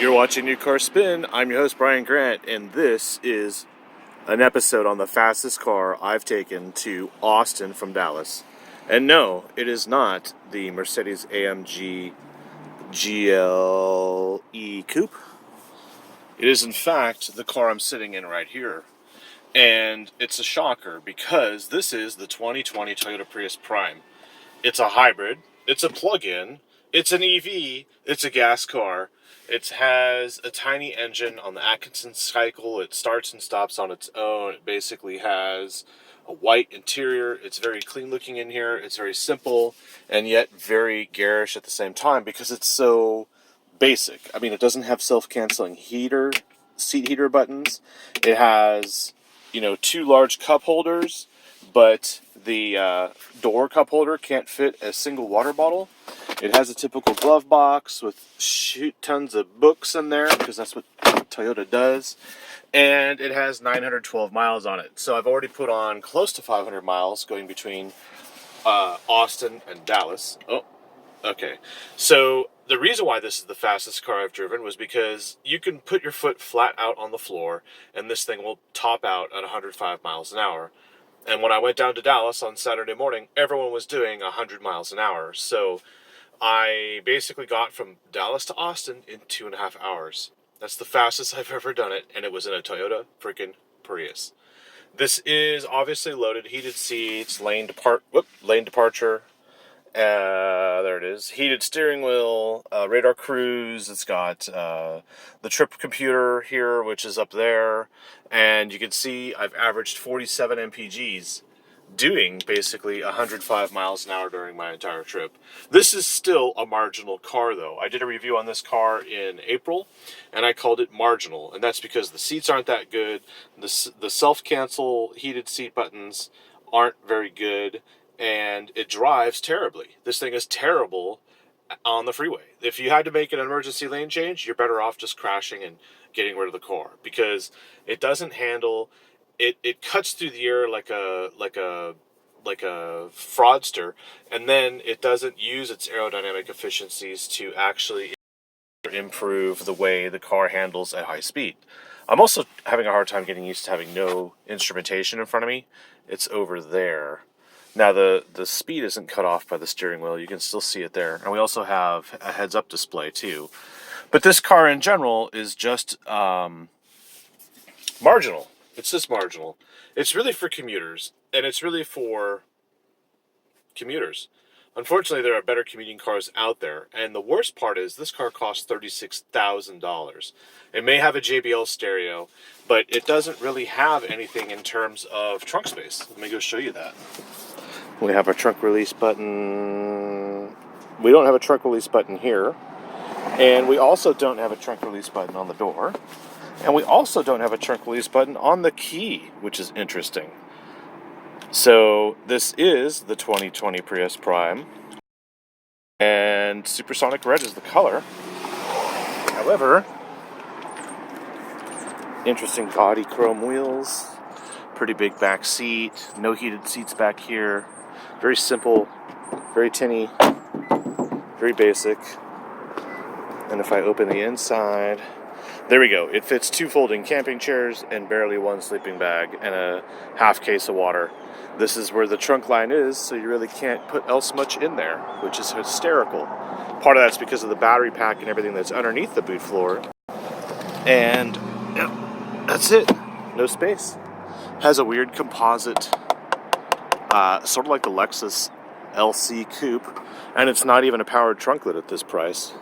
You're watching New Car Spin. I'm your host, Brian Grant, and this is an episode on the fastest car I've taken to Austin from Dallas. And no, it is not the Mercedes-AMG GLE Coupe. It is, in fact, the car I'm sitting in right here. And it's a shocker because this is the 2020 Toyota Prius Prime. It's a hybrid, it's a plug-in, it's an EV, it's a gas car. It has a tiny engine on the Atkinson cycle. It starts and stops on its own. It basically has a white interior. It's very clean looking in here. It's very simple and yet very garish at the same time because it's so basic. I mean, it doesn't have self-canceling seat heater buttons. It has, two large cup holders, but the door cup holder can't fit a single water bottle. It has a typical glove box with tons of books in there because that's what Toyota does. And it has 912 miles on it. So I've already put on close to 500 miles going between Austin and Dallas. Oh, okay. So the reason why this is the fastest car I've driven was because you can put your foot flat out on the floor and this thing will top out at 105 miles an hour. And when I went down to Dallas on Saturday morning, everyone was doing 100 miles an hour. So I basically got from Dallas to Austin in 2.5 hours. That's the fastest I've ever done it, and it was in a Toyota freaking Prius. This is obviously loaded, heated seats, lane departure. There it is. Heated steering wheel, radar cruise. It's got the trip computer here, which is up there. And you can see I've averaged 47 mpgs, doing basically 105 miles an hour during my entire trip. This is still a marginal car, though. I did a review on this car in April, and I called it marginal. And that's because the seats aren't that good. The self-cancel heated seat buttons aren't very good. And it drives terribly. This thing is terrible on the freeway. If you had to make an emergency lane change, you're better off just crashing and getting rid of the car because it doesn't handle. It cuts through the air like a fraudster, and then it doesn't use its aerodynamic efficiencies to actually improve the way the car handles at high speed. I'm also having a hard time getting used to having no instrumentation in front of me. It's over there. Now, the speed isn't cut off by the steering wheel. You can still see it there. And we also have a heads-up display, too. But this car, in general, is just marginal. It's just marginal. It's really for commuters, and it's really for commuters. Unfortunately, there are better commuting cars out there. And the worst part is this car costs $36,000. It may have a JBL stereo, but it doesn't really have anything in terms of trunk space. Let me go show you that. We have our trunk release button. We don't have a trunk release button here. And we also don't have a trunk release button on the door. And we also don't have a trunk release button on the key, which is interesting. So this is the 2020 Prius Prime. And Supersonic Red is the color. However, interesting gaudy chrome wheels. Pretty big back seat. No heated seats back here. Very simple, very tinny, very basic. And if I open the inside, there we go. It fits 2 folding camping chairs and barely 1 sleeping bag and a half case of water. This is where the trunk line is, so you really can't put else much in there, which is hysterical. Part of that's because of the battery pack and everything that's underneath the boot floor. And that's it. No space. Has a weird composite, sort of like the Lexus LC Coupe, and it's not even a powered trunklet at this price.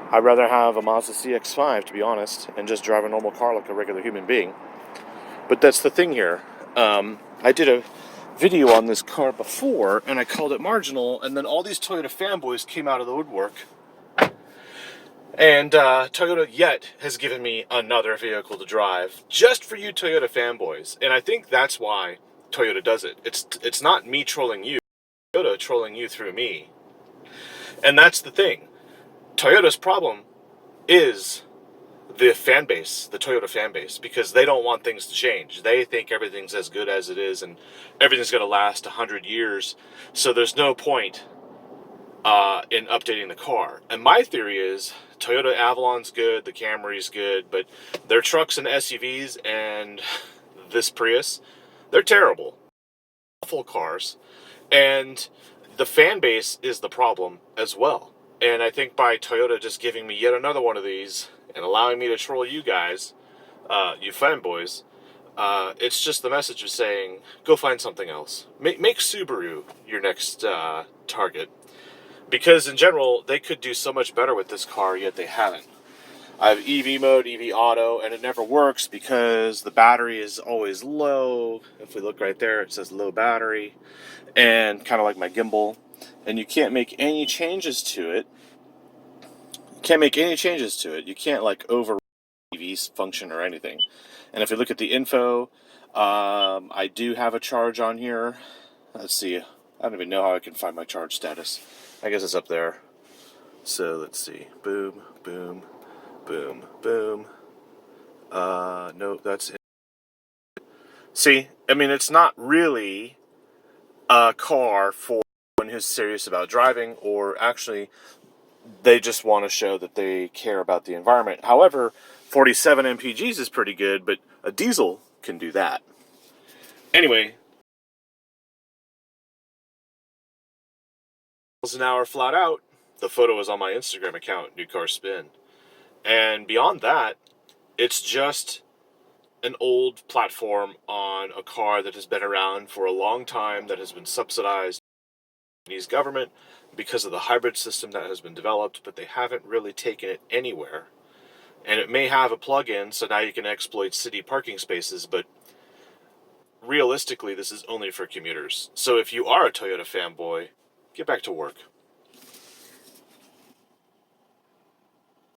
I'd rather have a Mazda CX-5, to be honest, and just drive a normal car like a regular human being. But that's the thing here. I did a video on this car before, and I called it marginal, and then all these Toyota fanboys came out of the woodwork. And Toyota yet has given me another vehicle to drive just for you Toyota fanboys. And I think that's why Toyota does it. It's not me trolling you, Toyota trolling you through me. And that's the thing. Toyota's problem is the fan base, the Toyota fan base, because they don't want things to change. They think everything's as good as it is and everything's going to last 100 years. So there's no point in updating the car. And my theory is Toyota Avalon's good, the Camry's good, but their trucks and SUVs and this Prius, they're terrible. Awful cars. And the fan base is the problem as well. And I think by Toyota just giving me yet another one of these and allowing me to troll you guys, you fanboys, it's just the message of saying, go find something else. Make Subaru your next target. Because in general, they could do so much better with this car, yet they haven't. I have EV mode, EV auto, and it never works because the battery is always low. If we look right there, it says low battery. And kind of like my gimbal. And you can't make any changes to it. You can't like over EV function or anything. And if you look at the info, I do have a charge on here. Let's see. I don't even know how I can find my charge status. I guess it's up there. So let's see. Boom, boom, boom, boom. No, that's it. See, I mean, it's not really a car for someone who's serious about driving, or actually, they just want to show that they care about the environment. However, 47 mpgs is pretty good, but a diesel can do that. Anyway, miles an hour flat out. The photo is on my Instagram account, New Car Spin. And beyond that, it's just an old platform on a car that has been around for a long time, that has been subsidized by the Chinese government because of the hybrid system that has been developed, but they haven't really taken it anywhere. And it may have a plug-in, so now you can exploit city parking spaces, but realistically, this is only for commuters. So if you are a Toyota fanboy, get back to work.